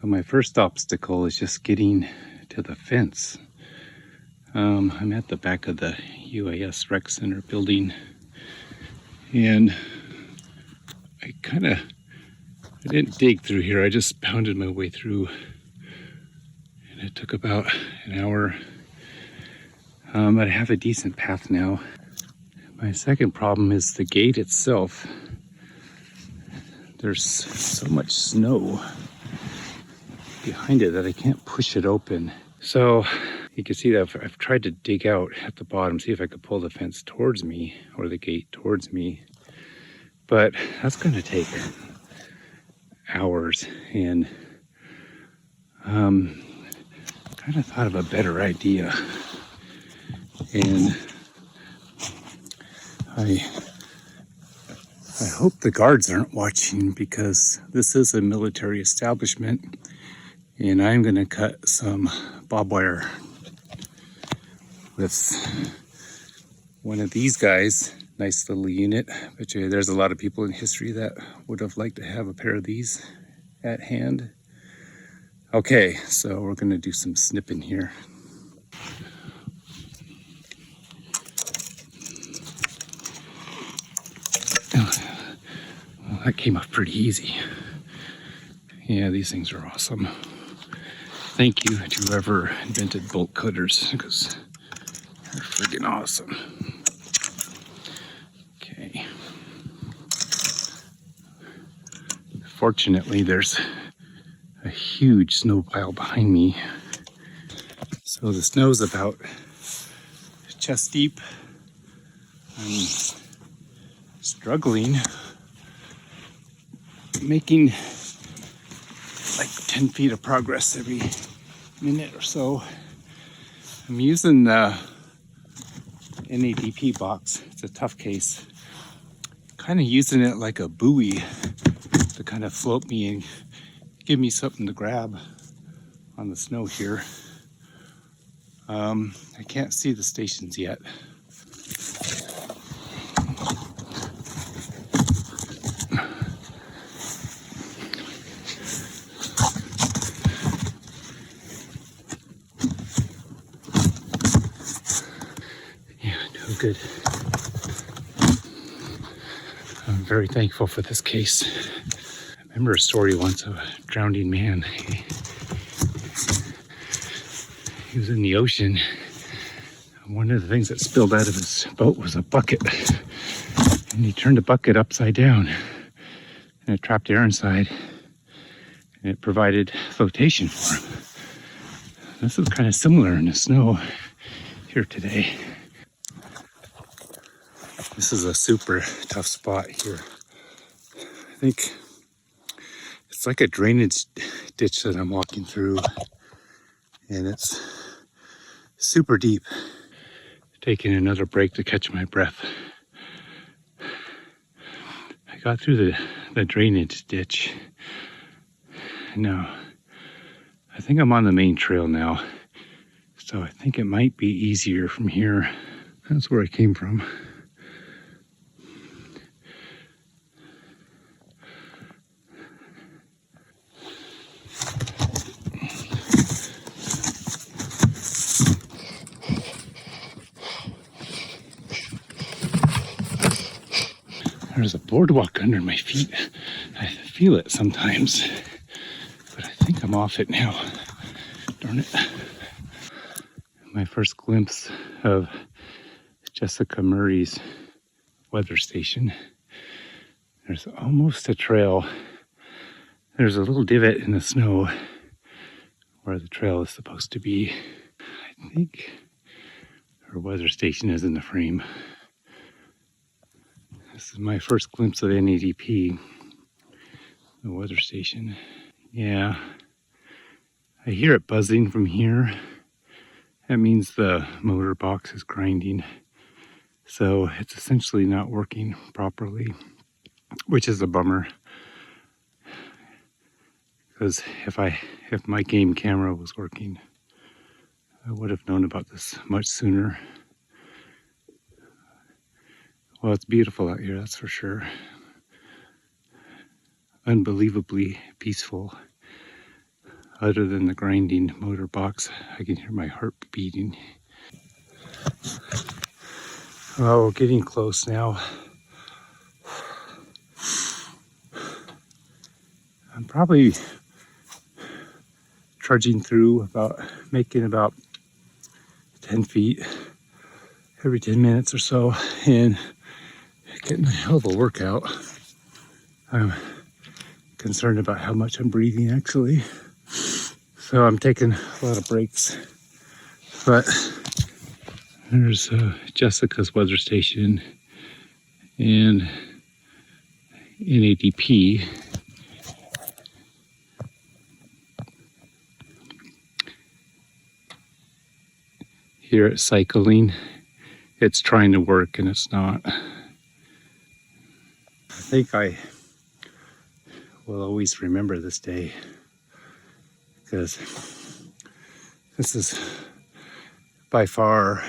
So my first obstacle is just getting to the fence. I'm at the back of the UAS Rec Center building, and I didn't dig through here, I just pounded my way through, and it took about an hour, but I have a decent path now. My second problem is the gate itself. There's so much snow behind it that I can't push it open. So you can see that I've tried to dig out at the bottom, see if I could pull the fence towards me or the gate towards me, but that's going to take hours. And kind of thought of a better idea, and I hope the guards aren't watching, because this is a military establishment, and I'm going to cut some barbed wire with one of these guys. Nice little unit. But there's a lot of people in history that would have liked to have a pair of these at hand. Okay, so we're going to do some snipping here. Well, that came up pretty easy. Yeah, these things are awesome. Thank you to whoever invented bolt cutters, because they're freaking awesome. Okay. Fortunately, there's a huge snow pile behind me. So the snow's about chest deep. I'm struggling, making like 10 feet of progress every minute or so. I'm using the NADP box. It's a tough case. Kind of using it like a buoy to kind of float me and give me something to grab on the snow here. I can't see the stations yet. Good. I'm very thankful for this case. I remember a story once of a drowning man. He was in the ocean, and one of the things that spilled out of his boat was a bucket. And he turned the bucket upside down, and it trapped air inside, and it provided flotation for him. This is kind of similar in the snow here today. This is a super tough spot here. I think it's like a drainage ditch that I'm walking through, and it's super deep. Taking another break to catch my breath. I got through the drainage ditch. Now, I think I'm on the main trail now, so I think it might be easier from here. That's where I came from. There's a boardwalk under my feet. I feel it sometimes, but I think I'm off it now. Darn it. My first glimpse of Jessica Murray's weather station. There's almost a trail. There's a little divot in the snow where the trail is supposed to be. I think her weather station is in the frame. This is my first glimpse of NADP, the weather station. Yeah, I hear it buzzing from here. That means the motor box is grinding. So it's essentially not working properly, which is a bummer. Because if my game camera was working, I would have known about this much sooner. Well, it's beautiful out here, that's for sure. Unbelievably peaceful. Other than the grinding motor box, I can hear my heart beating. Oh, we're getting close now. I'm probably trudging through making about 10 feet every 10 minutes or so, and getting a hell of a workout. I'm concerned about how much I'm breathing actually. So I'm taking a lot of breaks. But there's Jessica's weather station and NADP. Here at cycling, it's trying to work and it's not. I think I will always remember this day because this is by far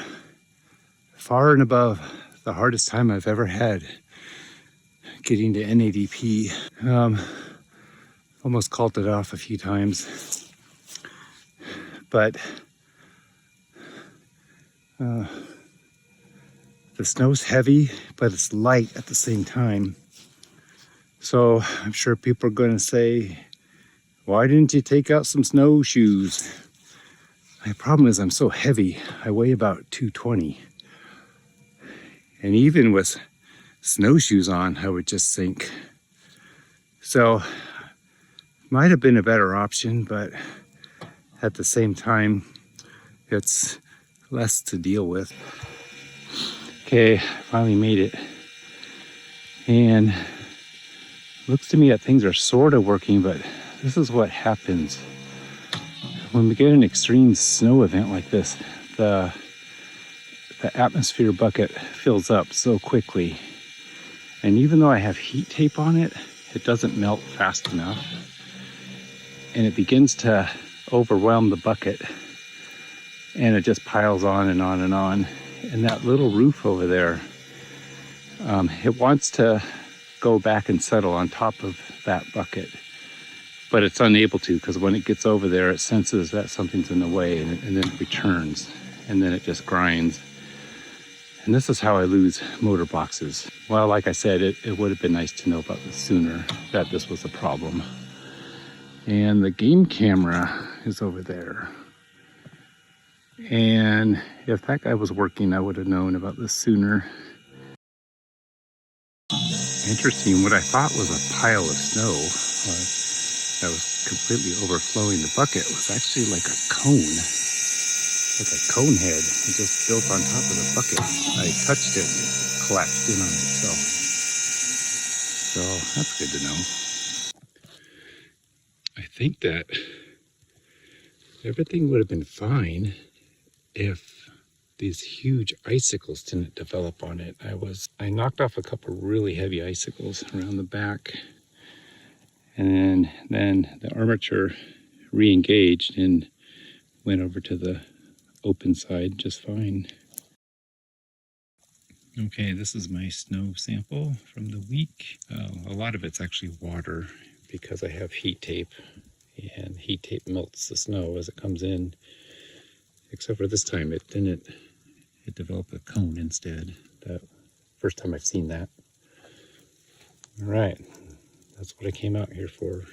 and above the hardest time I've ever had getting to NADP. Almost called it off a few times, but the snow's heavy, but it's light at the same time. So I'm sure people are going to say, why didn't you take out some snowshoes? My problem is I'm so heavy. I weigh about 220. And even with snowshoes on, I would just sink. So might have been a better option, but at the same time, it's less to deal with. Okay, I finally made it. And looks to me that things are sort of working, but this is what happens when we get an extreme snow event like this. The atmosphere bucket fills up so quickly, and even though I have heat tape on it, it doesn't melt fast enough, and it begins to overwhelm the bucket, and it just piles on and on and on. And that little roof over there, it wants to go back and settle on top of that bucket, but it's unable to, because when it gets over there, it senses that something's in the way, and then it returns, and then it just grinds. And this is how I lose motor boxes. Well, like I said, it would have been nice to know about this sooner, that this was a problem. And the game camera is over there. And if that guy was working, I would have known about this sooner. Interesting, what I thought was a pile of snow that was completely overflowing the bucket was actually like a cone. Like a cone head. It just built on top of the bucket. I touched it, it collapsed in on itself. So that's good to know. I think that everything would have been fine if these huge icicles didn't develop on it. I knocked off a couple really heavy icicles around the back, and then the armature re-engaged and went over to the open side just fine. Okay, this is my snow sample from the week. A lot of it's actually water because I have heat tape, and heat tape melts the snow as it comes in, except for this time it didn't. It developed a cone instead. That first time I've seen that. All right, that's what I came out here for.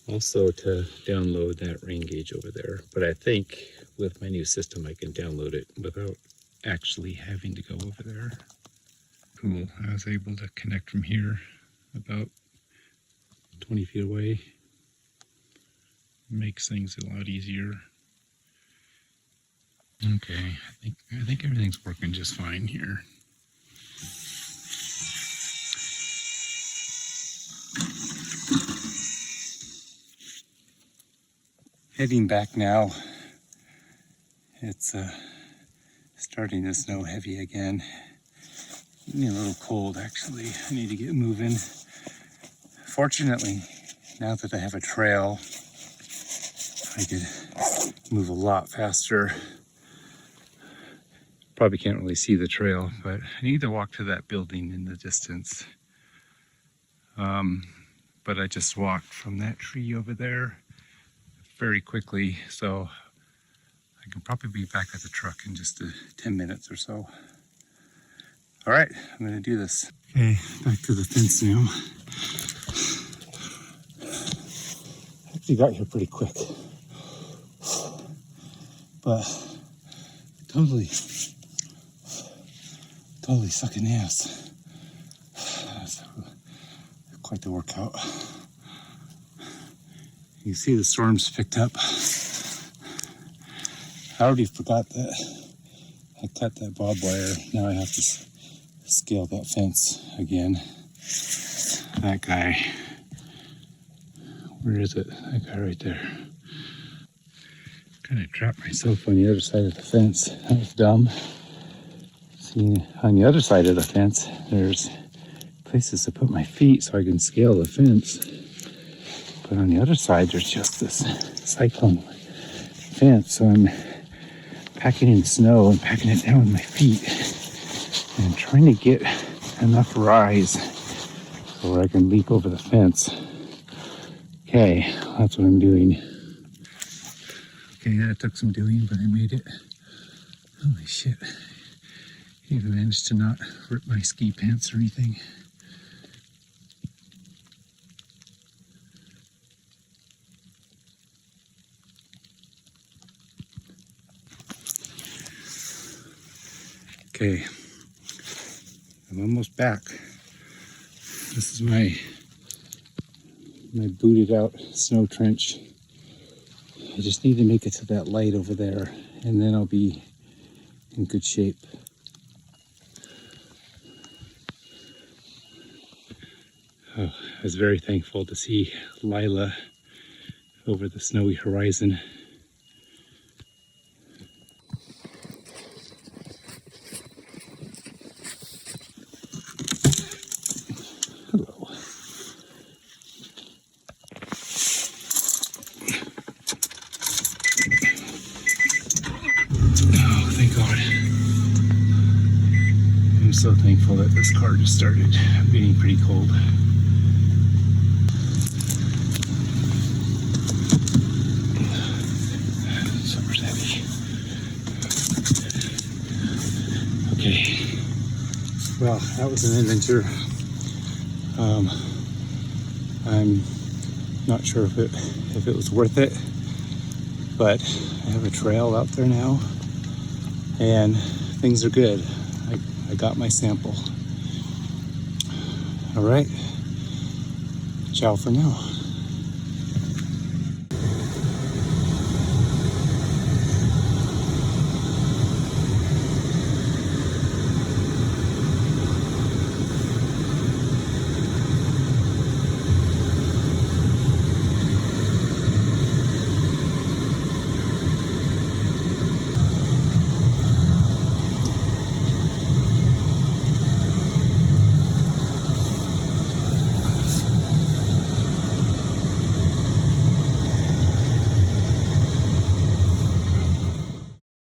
Also to download that rain gauge over there, but I think with my new system I can download it without actually having to go over there. Cool, I was able to connect from here about 20 feet away. Makes things a lot easier. Okay, I think everything's working just fine here. Heading back now. It's starting to snow heavy again. Getting a little cold actually. I need to get moving. Fortunately, now that I have a trail, I could move a lot faster. Probably can't really see the trail, but I need to walk to that building in the distance. But I just walked from that tree over there very quickly, so I can probably be back at the truck in just 10 minutes or so. All right, I'm gonna do this. Okay, back to the fence now. I actually got here pretty quick, but totally sucking ass. That's quite the workout. You see the storm's picked up. I already forgot that I cut that barbed wire. Now I have to scale that fence again. That guy, where is it? That guy right there. Kind of trapped myself on the other side of the fence. That was dumb. See, on the other side of the fence, there's places to put my feet so I can scale the fence. But on the other side, there's just this cyclone fence. So I'm packing in snow and packing it down with my feet. And I'm trying to get enough rise so I can leap over the fence. Okay, that's what I'm doing. Okay, that took some doing, but I made it. Holy shit. I even managed to not rip my ski pants or anything. Okay, I'm almost back. This is my booted out snow trench. I just need to make it to that light over there, and then I'll be in good shape. Oh, I was very thankful to see Lila over the snowy horizon. Hello. Oh, thank God. I'm so thankful that this car just started. I'm getting pretty cold. Summer's heavy. Okay. Well, that was an adventure. I'm not sure if it was worth it, but I have a trail out there now, and things are good. I got my sample. All right. Ciao for now.